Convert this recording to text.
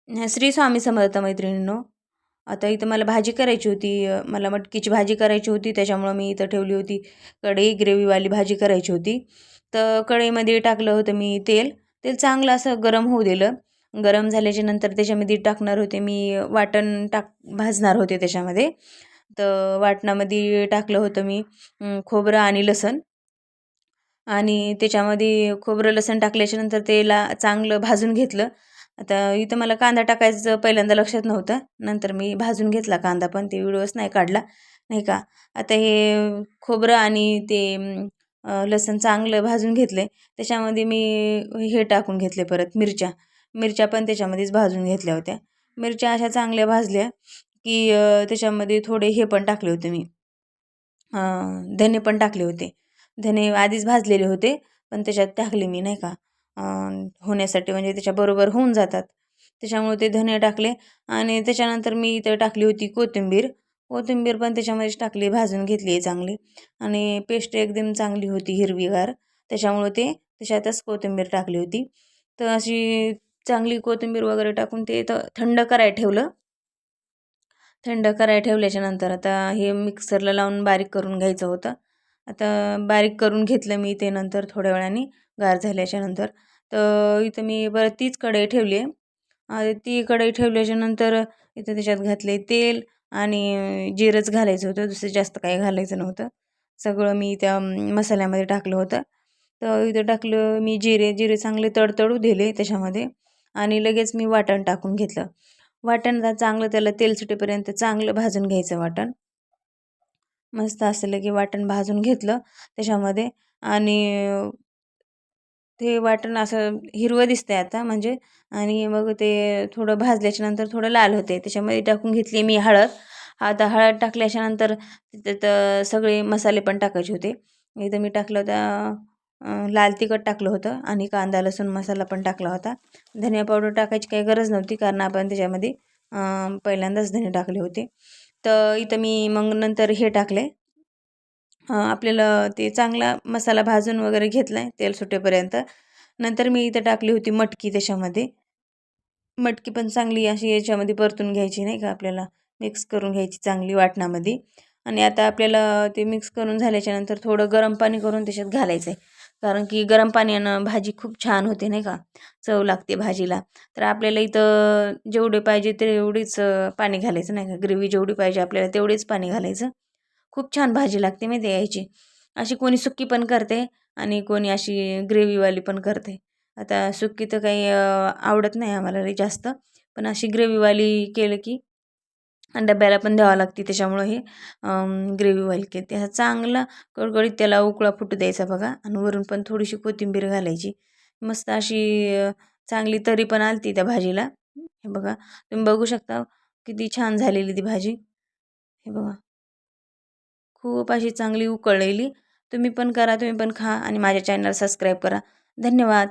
श्री स्वामी समर्थ मैत्रिणींनो. आता इथं मला भाजी करायची होती. मला मटकीची भाजी करायची होती, त्याच्यामुळं मी इथं ठेवली होती कढई. ग्रेव्हीवाली भाजी करायची होती. तर कढईमध्ये टाकलं होतं मी तेल. तेल चांगलं असं गरम होऊ दिलं. गरम झाल्याच्या नंतर त्याच्यामध्ये टाकणार होते मी वाटण भाजणार होते त्याच्यामध्ये. तर वाटणामध्ये टाकलं होतं मी खोबरं आणि लसण. आणि त्याच्यामध्ये खोबरं लसण टाकल्याच्यानंतर तेला चांगलं भाजून घेतलं. आता इथं मला कांदा टाकायचं पहिल्यांदा लक्षात नव्हतं. नंतर मी भाजून घेतला कांदा, पण ते व्हिडिओच नाही काढला, नाही का. आता हे खोबरं आणि ते लसण चांगलं भाजून घेतले. त्याच्यामध्ये मी हे टाकून घेतले परत मिरच्या. मिरच्या पण त्याच्यामध्येच भाजून घेतल्या होत्या. मिरच्या अशा चांगल्या भाजल्या की त्याच्यामध्ये थोडे हे पण टाकले होते मी, धने पण टाकले होते. धने आधीच भाजलेले होते, पण त्याच्यात टाकले मी, नाही का, होण्यासाठी, म्हणजे त्याच्याबरोबर होऊन जातात. त्याच्यामुळे ते धने टाकले. आणि त्याच्यानंतर मी इथं टाकली होती कोथिंबीर. कोथिंबीर पण त्याच्यामध्येच टाकली, भाजून घेतली आहे चांगली. आणि पेस्ट एकदम चांगली होती हिरवीगार, त्याच्यामुळे ते त्याच्यातच कोथिंबीर टाकली होती. तर अशी चांगली कोथिंबीर वगैरे टाकून ते तर थंड करायला ठेवलं. थंड करायला ठेवल्याच्यानंतर आता हे मिक्सरला लावून बारीक करून घ्यायचं होतं. आता बारीक करून घेतलं मी ते नंतर थोड्या वेळाने गार झाल्याच्यानंतर. तर इथं मी परत तीच कढई ठेवली आहे. ती कढई ठेवल्याच्यानंतर इथं त्याच्यात घातले तेल आणि जिरंच घालायचं होतं, दुसरं जास्त काही घालायचं नव्हतं. सगळं मी त्या मसाल्यामध्ये टाकलं होतं. तर इथं टाकलं मी जिरे. जिरे चांगले तडतडू दिले त्याच्यामध्ये. आणि लगेच मी वाटण टाकून घेतलं. वाटण चांगलं त्याला तेल सुटेपर्यंत चांगलं भाजून घ्यायचं वाटण. मस्त असलं की वाटण भाजून घेतलं त्याच्यामध्ये. आणि ते वाटण असं हिरवं दिसतंय आता म्हणजे. आणि मग ते थोडं भाजल्याच्यानंतर थोडं लाल होते. त्याच्यामध्ये टाकून घेतली मी हळद. आता हळद टाकल्याच्यानंतर त्यात सगळे मसाले पण टाकायचे होते. इथं मी टाकलं होतं लाल तिखट टाकलं होतं आणि कांदा लसूण मसाला पण टाकला होता. धनिया पावडर टाकायची काही गरज नव्हती, कारण आपण त्याच्यामध्ये पहिल्यांदाच धने टाकले होते. तर इथं मी मग नंतर हे टाकले. आपल्याला ते चांगला मसाला भाजून वगैरे घेतला आहे तेल सुटेपर्यंत. नंतर मी इथं टाकली होती मटकी त्याच्यामध्ये. मटकी पण चांगली अशी याच्यामध्ये परतून घ्यायची, नाही का, आपल्याला मिक्स करून घ्यायची चांगली वाटणामध्ये. आणि आता आपल्याला ते मिक्स करून झाल्याच्यानंतर थोडं गरम पाणी करून त्याच्यात घालायचं आहे, कारण की गरम पाण्यानं भाजी खूप छान होते, नाही का, चव लागते भाजीला. तर आपल्याला इथं जेवढे पाहिजे तेवढीच पाणी घालायचं, नाही का, ग्रेव्ही जेवढी पाहिजे आपल्याला तेवढेच पाणी घालायचं. खूप छान भाजी लागते माहिती आहे याची. अशी कोणी सुक्की पण करते आणि कोणी अशी ग्रेव्हीवाली पण करते. आता सुक्की तर काही आवडत नाही आम्हाला लई जास्त, पण अशी ग्रेव्हीवाली केलं की डब्याला पण द्यावं लागते, त्याच्यामुळं हे ग्रेव्हीवाली केली. असं चांगला कडकडीत त्याला उकळा फुटू द्यायचा बघा. आणि वरून पण थोडीशी कोथिंबीर घालायची. मस्त अशी चांगली तरी पण आलती त्या भाजीला. हे बघा, तुम्ही बघू शकता किती छान झालेली ती भाजी. हे बघा, खूप अशी चांगली उकळलेली. तुम्ही पण करा, तुम्ही पण खा आणि माझ्या चॅनल सबस्क्राईब करा. धन्यवाद.